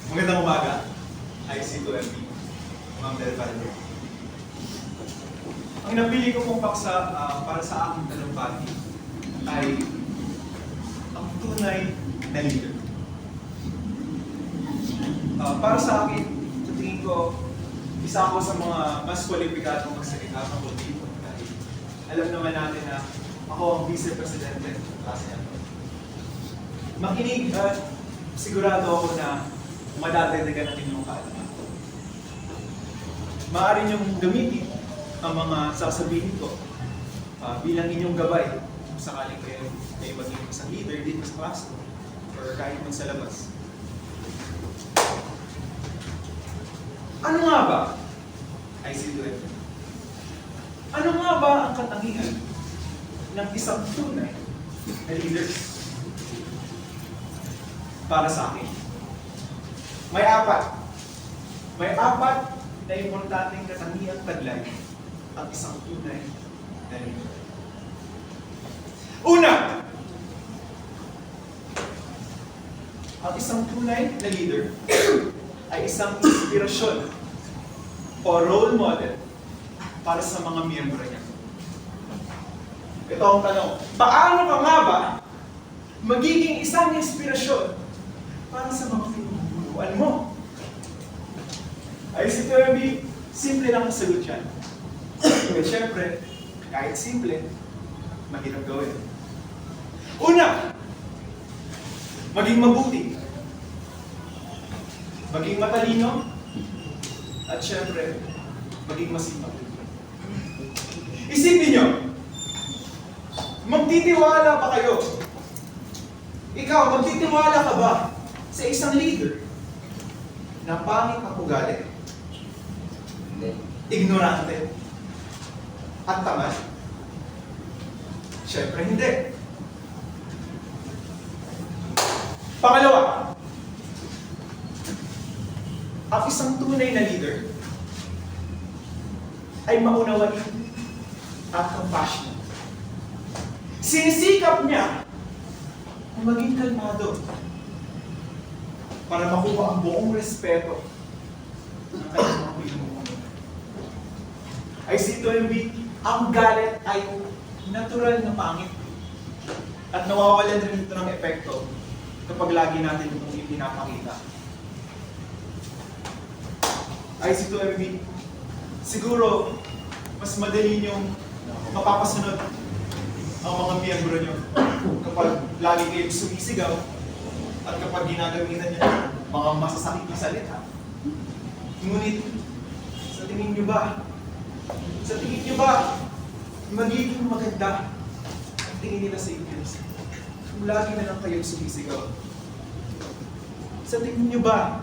Magandang umaga, IC2MB, Ma'am Del Valle. Ang napili ko pong paksa para sa aking talumpati ay ang tunay na leader. Para sa akin, sa tingin ko, isa ako sa mga mas kwalipikadong magsalita ng dito. Dahil alam naman natin na ako ang vice-presidente ng klase natin. Makinig at sigurado ako na madadagdagan ng inyong kaalaman. Maaari niyong gamitin ang mga sasabihin ko bilang inyong gabay kung sakaling kayo ay maging isang leader dito sa klase or kahit man sa labas. Ano nga ba ay IC2MB? Ano nga ba ang katangian ng isang tunay na leader? Para sa akin, may apat na importanteng katangiang taglay ang isang tunay na leader. Una, ang isang tunay na leader ay isang inspirasyon o role model para sa mga miyembro niya. Ito ang tanong, paano ka nga ba magiging isang inspirasyon para sa mga pinupuluan mo? IC2MB, simple lang ang sagot yan. Pero syempre, kahit simple, mahirap gawin. Una, maging mabuti, maging matalino, at syempre, maging masipag. Isipin nyo, magtitiwala ba kayo? Ikaw, magtitiwala ka ba sa isang leader na pangit ang ugali, ignorante, at tamad? Siyempre hindi. Pangalawa, ang isang tunay na leader ay maunawain at compassionate. Sinisikap niya na maging kalmado para makuha ang buong respeto ng kanyang mga pinuno. IC2MB, ang galit ay natural na pangit at nawawalan rin ito ng epekto kapag lagi natin itong ipinapakita. IC2MB, siguro mas madali niyong mapapasunod ang mga miyembro niyo kapag lagi kayong sumisigaw at kapag ginagamitan niyo ng mga masasakit na salita. Ngunit, sa tingin niyo ba, magiging maganda ang tingin nila sa inyo kung lagi na lang kayong sumisigaw? Sa tingin niyo ba,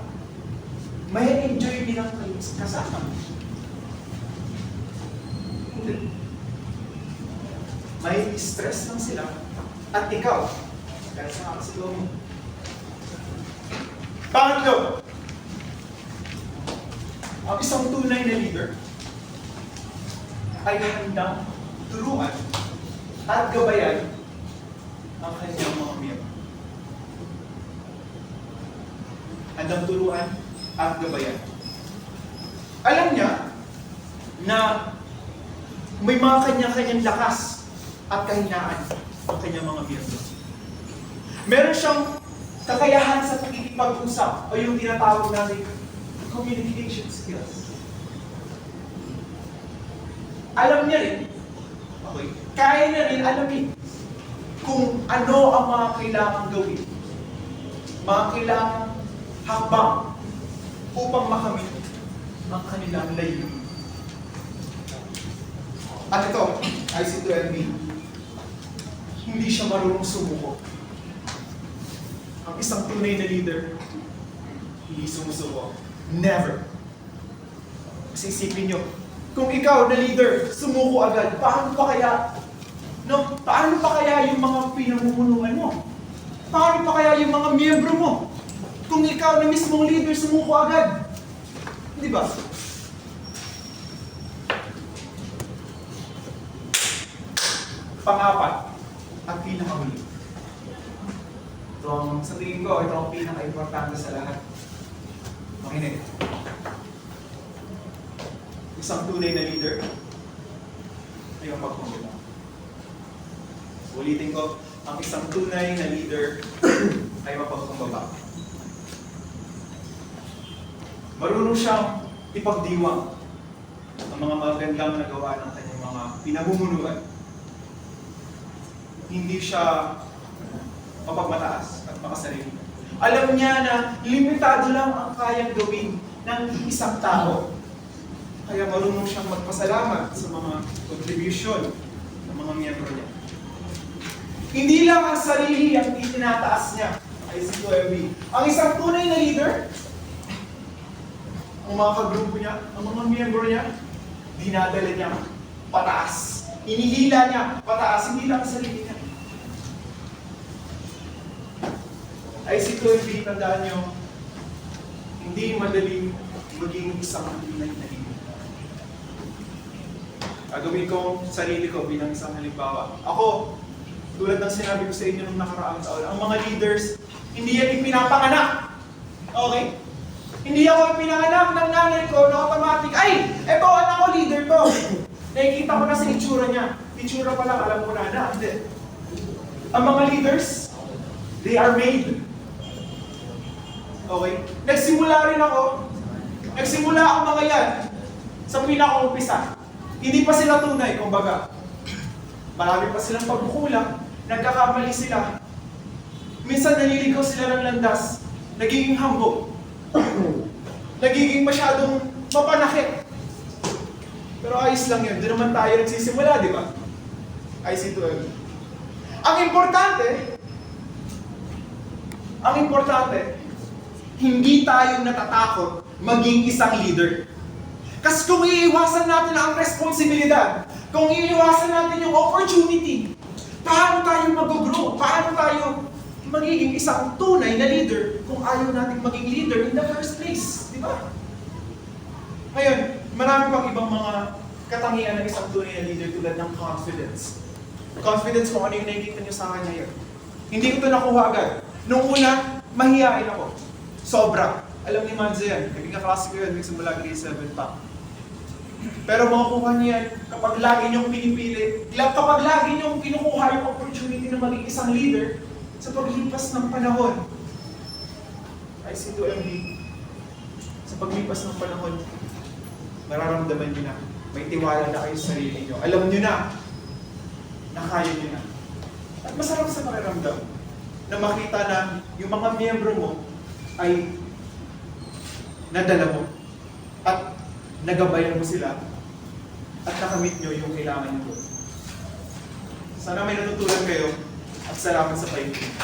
may enjoy nilang kayong kasama? Hindi. May stress lang sila at ikaw, dahil sa kakasigaw mo. Pangatlo, ang isang tunay na leader ay handang turuan at gabayan ang kanyang mga miyembro. Handang turuan at gabayan. Alam niya na may mga kanya-kanyang lakas at kahinaan ang kanyang mga miyembro. Meron siyang kakayahan sa pakikipag-usap o yung tinatawag natin communication skills. Alam niya rin, kaya niya rin alamin kung ano ang mga kailangang gawin, mga kailangang hakbang upang makamit ang kanilang layunin. At ito, IC2MB, hindi siya marunong sumuko. Ang isang tunay na leader, hindi sumusuko. Never. Kasi isipin nyo, kung ikaw na leader, sumuko agad, paano pa kaya yung mga pinamumunuan mo? Paano pa kaya yung mga miyembro mo? Kung ikaw na mismong leader, sumuko agad. Di ba? Pangapat, at pinakahuli. Sa tingin ko, ito ang pinaka-importante sa lahat. Makinig. Isang tunay na leader ay mapagkumbaba. Ulitin ko, ang isang tunay na leader ay mapagkumbaba. Marunong siyang ipagdiwang ang mga magandang nagawa ng kanyang mga pinamumunuan. Hindi siya mapagmataas at makasarili. Alam niya na limitado lang ang kayang gawin ng isang tao. Kaya marunong siyang magpasalamat sa mga contribution ng mga miyembro niya. Hindi lang ang sarili ang itinataas niya ay si Kuya. Ang isang tunay na leader, ang mga kagrupo niya, ang mga miyembro niya, dinadala niya pataas. Inihila niya pataas, hindi lang ang sarili niya. Ay si Kuya, tandaan niyo, hindi madaling maging isang tunay na leader. Gagawin ko sarili ko bilang isang halimbawa. Ako, tulad ng sinabi ko sa inyo nung nakaraang taon, ang mga leaders, hindi yan ipinapanganak. Okay? Hindi ako ipinanganak ng nanay ko na automatic, ay, eto, anak ko, leader to. Nakikita ko na sa itsura niya. Itsura pa lang, alam ko na. Hindi. Ang mga leaders, they are made. Okay? Nagsimula rin ako. Nagsimula ang mga yan sa pinaka-umpisa. Hindi pa sila tunay, kumbaga. Marami pa silang pagkukulang, nagkakamali sila. Minsan naliligaw sila ng landas, nagiging hambog. Nagiging masyadong mapanakit. Pero ayos lang yun, doon naman tayo nagsisimula, di ba? IC12. Ang importante, hindi tayo natatakot maging isang leader. Kasi kung iiwasan natin ang responsibilidad, kung iiwasan natin yung opportunity, paano tayo mag-grow? Paano tayo magiging isang tunay na leader kung ayaw natin maging leader in the first place? Di ba? Ngayon, marami pang ibang mga katangian ng isang tunay na leader tulad ng confidence. Confidence kung ano yung nakikita niyo sa akin ngayon. Hindi ko ito nakuha agad. Nung una, mahihain ako. Sobra. Alam ni Manze yan. Naging kaklase ko yun, nagsimula grade 7 pa. Pero makukuha niya yan kapag lagi niyong pinipili, kapag lagi niyong kinukuha yung opportunity na maging isang leader sa paglipas ng panahon. IC2MB, sa paglipas ng panahon, mararamdaman niyo na, may tiwala na kayo sa sarili niyo. Alam niyo na kaya niyo na. At masarap sa pakiramdam na makita na yung mga miyembro mo ay nadala mo at nagabayan mo sila at nakamit nyo yung kailangan nyo. Sana may natutunan kayo at salamat sa pakikinig.